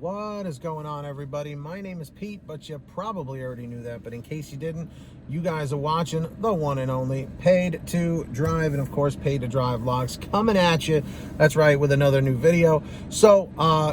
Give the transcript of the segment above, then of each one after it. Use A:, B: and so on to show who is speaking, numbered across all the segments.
A: What is going on, everybody? My name is Pete, but you probably already knew that. But in case you didn't, you guys are watching the one and only Paid to Drive, and of course, Paid to Drive vlogs coming at you. That's right, with another new video. So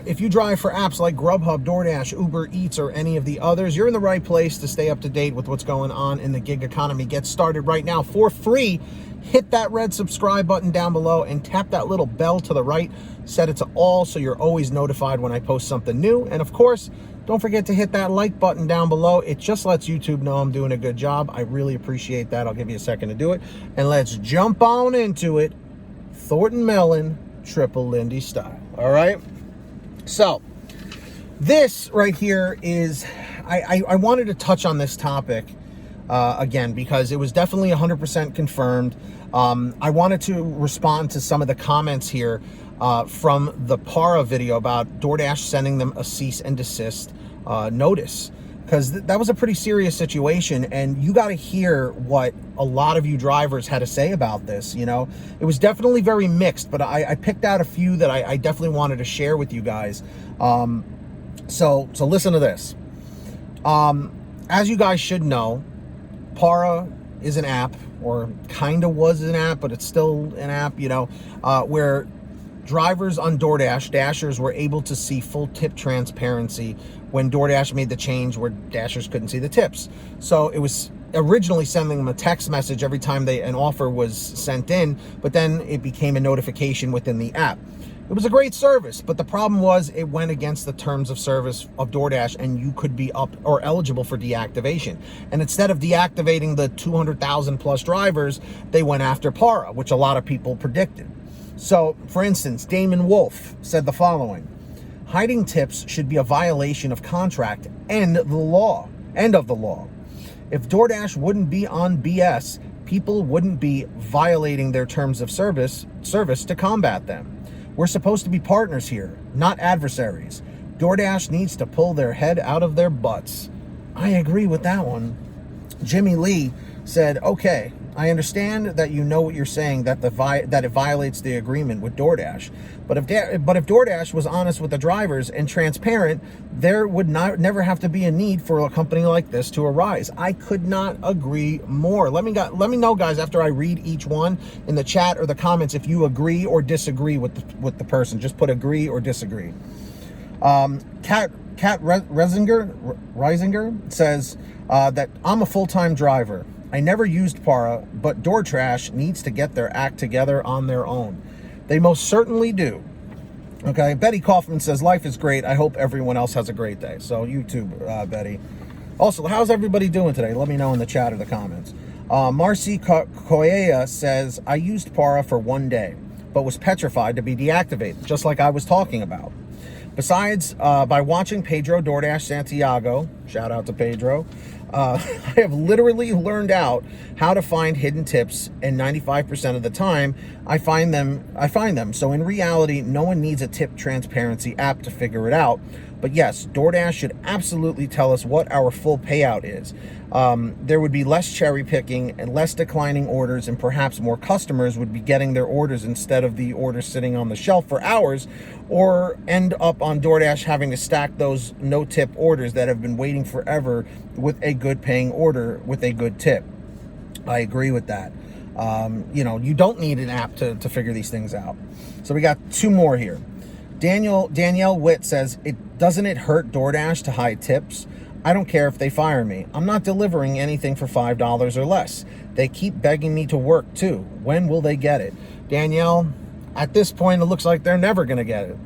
A: if you drive for apps like Grubhub, Doordash, Uber Eats, or any of the others, you're in the right place to stay up to date with what's going on in the gig economy. Get started right now for free. Hit that red subscribe button down below and tap that little bell to the right. Set it to all so you're always notified when I post something new. And of course, don't forget to hit that like button down below. It just lets YouTube know I'm doing a good job. I really appreciate that. I'll give you a second to do it. And let's jump on into it. Thornton Mellon, Triple Lindy style. All right? So, this right here is... I wanted to touch on this topic again, because it was definitely 100% confirmed. I wanted to respond to some of the comments here from the Para video about DoorDash sending them a cease and desist notice, because that was a pretty serious situation, and you got to hear what a lot of you drivers had to say about this. You know, it was definitely very mixed, but I picked out a few that I definitely wanted to share with you guys. So listen to this. As you guys should know, Para is an app, or kind of was an app, but it's still an app, you know, where drivers on DoorDash, Dashers, were able to see full tip transparency when DoorDash made the change where Dashers couldn't see the tips. So it was originally sending them a text message every time an offer was sent in, but then it became a notification within the app. It was a great service, but the problem was it went against the terms of service of DoorDash, and you could be up or eligible for deactivation. And instead of deactivating the 200,000 plus drivers, they went after Para, which a lot of people predicted. So, for instance, Damon Wolf said the following: hiding tips should be a violation of contract and the law. End of the law. If DoorDash wouldn't be on BS, people wouldn't be violating their terms of service to combat them. We're supposed to be partners here, not adversaries. DoorDash needs to pull their head out of their butts. I agree with that one. Jimmy Lee said, okay, I understand that you know what you're saying, that it violates the agreement with DoorDash. But if DoorDash was honest with the drivers and transparent, there would never have to be a need for a company like this to arise. I could not agree more. Let me know, guys, after I read each one in the chat or the comments, if you agree or disagree with the person. Just put agree or disagree. Kat Reisinger says that I'm a full-time driver. I never used Para, but DoorDash needs to get their act together on their own. They most certainly do. Okay, Betty Kaufman says, life is great. I hope everyone else has a great day. So you too, Betty. Also, how's everybody doing today? Let me know in the chat or the comments. Marcy Koyea says, I used Para for 1 day, but was petrified to be deactivated, just like I was talking about. Besides, by watching Pedro DoorDash Santiago, shout out to Pedro, I have literally learned out how to find hidden tips, and 95% of the time I find them. So in reality, no one needs a tip transparency app to figure it out. But yes, DoorDash should absolutely tell us what our full payout is. There would be less cherry picking and less declining orders, and perhaps more customers would be getting their orders instead of the orders sitting on the shelf for hours, or end up on DoorDash having to stack those no-tip orders that have been waiting forever with a good paying order with a good tip. I agree with that. You know, you don't need an app to figure these things out. So we got two more here. Danielle Witt says, doesn't it hurt DoorDash to hide tips? I don't care if they fire me. I'm not delivering anything for $5 or less. They keep begging me to work too. When will they get it? Danielle, at this point, it looks like they're never going to get it.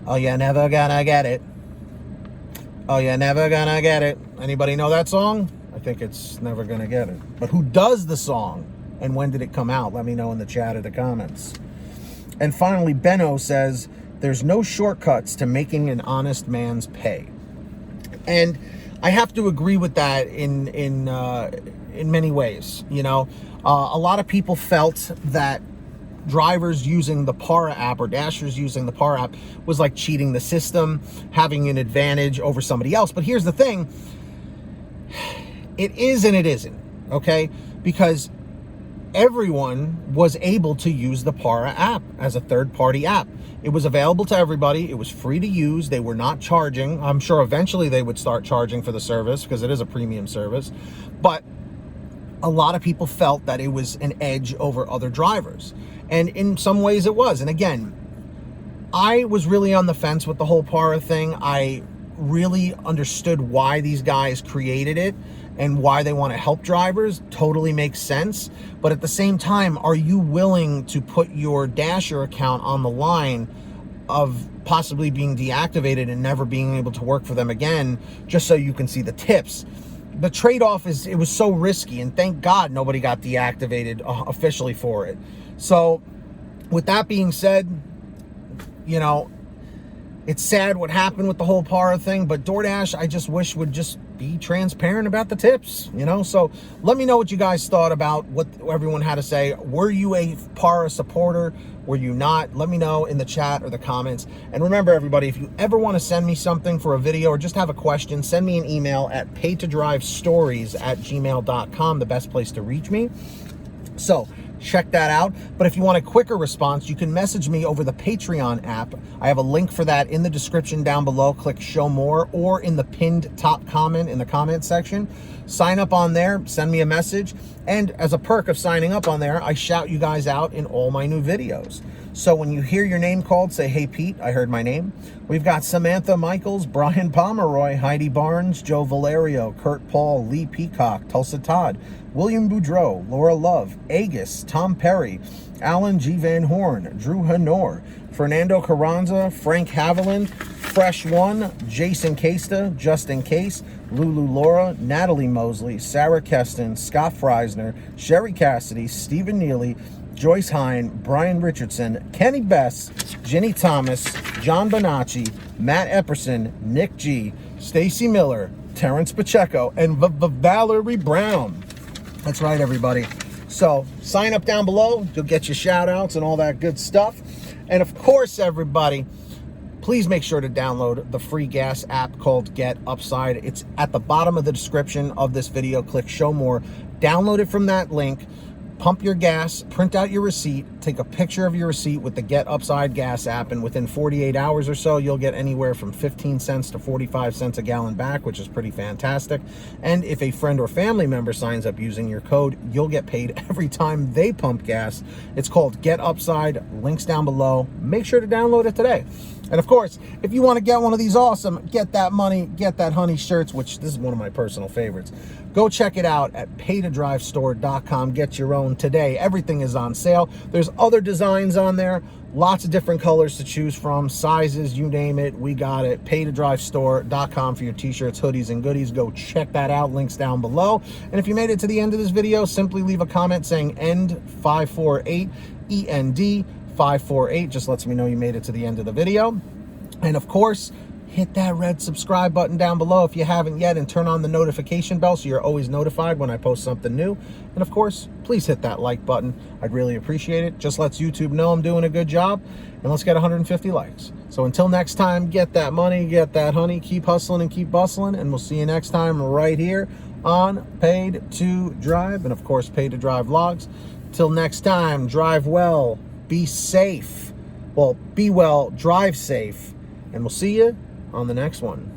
A: Oh, you're never gonna get it. Oh, you're never gonna get it. Anybody know that song? I think it's Never Gonna Get It. But who does the song? And when did it come out? Let me know in the chat or the comments. And finally, Benno says, there's no shortcuts to making an honest man's pay. And I have to agree with that in many ways. You know, a lot of people felt that drivers using the Para app or Dashers using the Para app was like cheating the system, having an advantage over somebody else. But here's the thing. It is and it isn't, okay? Because everyone was able to use the Para app as a third-party app. It was available to everybody. It was free to use. They were not charging. I'm sure eventually they would start charging for the service because it is a premium service. But a lot of people felt that it was an edge over other drivers. And in some ways it was. And again, I was really on the fence with the whole Para thing. I really understood why these guys created it and why they want to help drivers. Totally makes sense. But at the same time, are you willing to put your Dasher account on the line of possibly being deactivated and never being able to work for them again just so you can see the tips? The trade-off is, it was so risky, and thank God nobody got deactivated officially for it. So with that being said, you know, it's sad what happened with the whole Para thing, but Doordash, I just wish would just be transparent about the tips, you know? So let me know what you guys thought about what everyone had to say. Were you a Para supporter? Were you not? Let me know in the chat or the comments. And remember, everybody, if you ever want to send me something for a video or just have a question, send me an email at paidtodrivestories@gmail.com, the best place to reach me. So check that out. But if you want a quicker response, you can message me over the Patreon app. I have a link for that in the description down below. Click show more, or in the pinned top comment in the comment section. Sign up on there, send me a message. And as a perk of signing up on there, I shout you guys out in all my new videos. So when you hear your name called, say, "Hey Pete, I heard my name." We've got Samantha Mikles, Brian Pomeroy, Heidi Barnes, Joe Valerio, Kurt Paul, Lee Peacock, Tulsa Todd, William Boudreau, Laura Love, Agus, Tom Perry, Alan G. Van Horn, Drew Hanor, Fernando Carranza, Frank Haviland, Fresh One, Jason Casta, Justin Case, Lulu Laura, Natalie Mosley, Sarah Keston, Scott Freisner, Sherry Cassidy, Stephen Neely, Joyce Hine, Brian Richardson, Kenny Bess, Jenny Thomas, John Bonacci, Matt Epperson, Nick G, Stacy Miller, Terrence Pacheco, and Valerie Brown. That's right, everybody. So sign up down below. You'll get your shout outs and all that good stuff. And of course, everybody, please make sure to download the free gas app called Get Upside. It's at the bottom of the description of this video. Click show more. Download it from that link. Pump your gas, print out your receipt, take a picture of your receipt with the Get Upside gas app, and within 48 hours or so, you'll get anywhere from 15 cents to 45 cents a gallon back, which is pretty fantastic. And if a friend or family member signs up using your code, you'll get paid every time they pump gas. It's called Get Upside. Links down below. Make sure to download it today. And of course, if you want to get one of these awesome Get That Money, Get That Honey shirts, which this is one of my personal favorites, go check it out at paidtodrivestore.com. Get your own today. Everything is on sale. There's other designs on there, lots of different colors to choose from, sizes, you name it, we got it. paidtodrivestore.com for your t-shirts, hoodies, and goodies. Go check that out. Links down below. And if you made it to the end of this video, simply leave a comment saying END548, END 548, just lets me know you made it to the end of the video. And of course, hit that red subscribe button down below if you haven't yet, and turn on the notification bell so you're always notified when I post something new. And of course, please hit that like button. I'd really appreciate it. Just lets YouTube know I'm doing a good job. And let's get 150 likes. So until next time, get that money, get that honey, keep hustling and keep bustling, and we'll see you next time right here on Paid to Drive, and of course, Paid to Drive vlogs. Till next time, drive well, be safe. Well, be well, drive safe, and we'll see you on the next one.